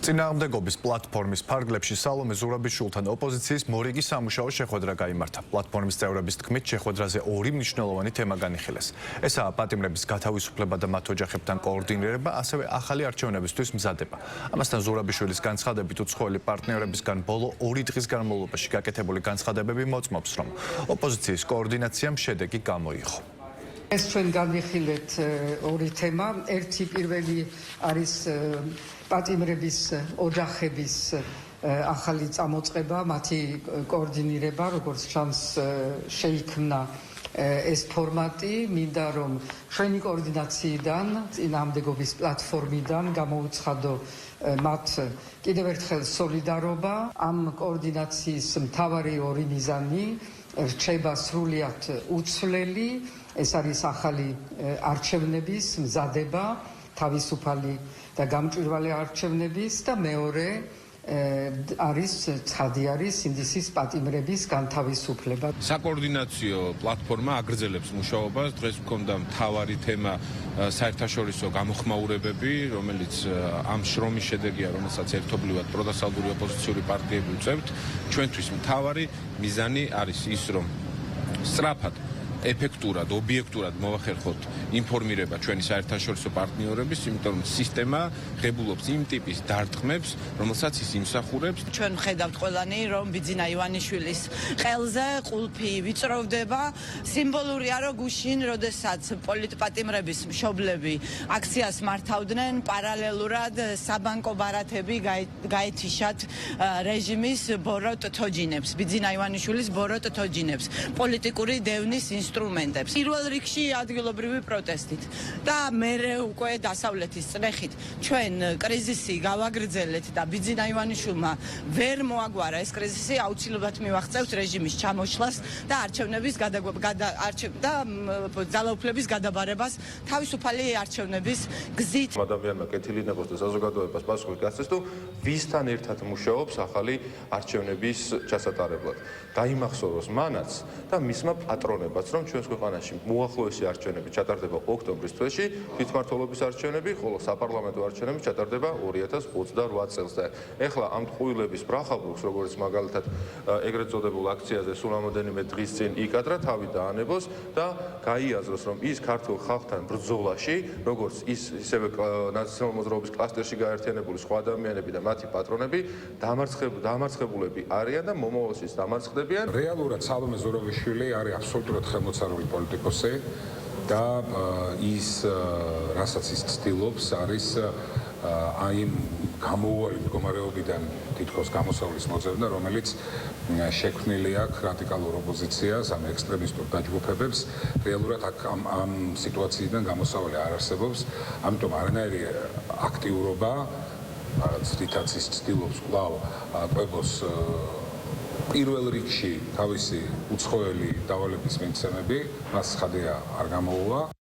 წინააღმდეგობის პლატფორმის ფარგლებში სალომე ზურაბიშვილთან ოპოზიციის მორიგი სამუშაო შეხვედრა გაიმართა. პლატფორმის წევრების თქმით, შეხვედრაზე ორი მნიშვნელოვანი თემა განიხილეს. ესაა პატიმრების გათავისუფლება და მათ ოჯახებთან კოორდინირება, ასევე ახალი არჩევნებისთვის მზადება. ამასთან ზურაბიშვილის განცხადებით უცხოელი პარტნიორებისგან ბოლო 2 დღის განმავლობაში გაკეთებული განცხადებები მოწმობს, რომ ოპოზიციის კოორდინაციამ შედეგი გამოიღო. ეს ჩვენ განვიხილეთ ორი თემა. ერთი პირველი არის პატიმრების ოჯახების ახალი წამოწყება, მათი კოორდინირება, როგორც ჩანს შეიქმნა ეს ფორმატი, მინდა რომ ჩვენი კოორდინაციიდან, წინააღმდეგობის პლატფორმიდან გამოუცხადო მათ კიდევ ერთხელ სოლიდარობა. ამ კოორდინაციის მთავარი ორი მიზანი რჩება სრულიად უცვლელი, ეს არის ახალი არჩევნების მზადება, თავისუფალი და გამჭვირვალე არჩევნების და მეორე არის ცხადი არის ინდისის პატიმრების განთავისუფლება. საკოორდინაციო პლატფორმა აგრძელებს მუშაობას. დღეს მქონდა მთავარი თემა საერთაშორისო გამოხმაურებები, რომელიც ამ შრომის შედეგია, რომელსაც ერთობლივად პროდასალდური ოპოზიციური პარტიები უწევთ. ჩვენთვის მთავარი მიზანი არის ის, რომ სწრაფად ეფექტურად, ობიექტურად მოვახერხოთ ინფორმირება ჩვენი საერთაშორისო პარტნიორების, იმიტომ რომ სისტემა ღებულობს იმ ტიპის დარტყმებს, რომელსაც ის იმსახურებს. ჩვენ ხედავთ ყველანი, რომ ბიძინა ივანიშვილის ყელზე ყულფი ვიწროვდება. სიმბოლურია, რომ გუშინ, როდესაც პოლიტპატიმრების მშობლები აქციას მართავდნენ, პარალელურად საბანკო ბარათები გაეთიშათ რეჟიმის ბოროტ თოჯინებს, ბიძინა ივანიშვილის ბოროტ თოჯინებს, პოლიტიკური დევნის ინსტრუმენტებს. პირველ რიგში ადგილობრივი პროტესტით და მერე უკვე დასავლეთის წრეხით ჩვენ კრიზისი გავაგრძელეთ და ბიძინა ივანიშვილმა ვერ მოაგვარა ეს კრიზისი, აუცილებლად მივაღწევთ რეჟიმის ჩამოშლას და არჩევნების და ძალაუფლების გადაბარებას თავისუფალი არჩევნების გზით. ადამიანმა კეთილი ნებოს და საზოგადოებას პასუხი გასცეს თუ ვისთან ერთად მუშაობს ახალი არჩევნების ჩასატარებლად. გაიმახსოვროს მანაც და მისმა პატრონებაც, რომ ჩვენს ქვეყანაში მოახლოესი არჩევნები ჩატარდება ოქტომბრის თვეში, თვითმმართველობის არჩევნები, ხოლო საპარლამენტო არჩევნები ჩატარდება 2028 წელს. ეხლა ამ ტყუილების ბრახალბურგს, როგორც მაგალითად ეგრეთ წოდებულ აქციაზე სულ რამოდენიმე დღის წინ იკადრა, თავი დაანებოს და გაიაზროს, რომ ის ქართულ ხალხთან ბრძოლაში, როგორც ისევე ნაციონალურ მოძრაობის კლასტერში გაერთიანებული სხვა ადამიანები და მათი პატრონები დამარცხებულები არიან და მომავალშიც დამარცხდებიან. რეალურად სალომე ზურაბიშვილი არის აბსოლუტურად ხელმოწარული პოლიტიკოსი და ის რასაც ის ცდილობს არის იმ გამოუვალი მდგომარეობიდან თითქოს გამოსავლის მოძებნა, რომელიც შექმნილი აქვს რადიკალურ ოპოზიციას, ამ ექსტრემისტურ დაჯგუფებებს. რეალურად ამ სიტუაციიდან გამოსავალი არ არსებობს, ამიტომ არანაირი აქტიურობა, რითაც ის ცდილობს კვლავ კვებოს პირველ რიგში თავისი უცხოელი დავალების მიმცემები, მას ცხადია არ გამოუვა.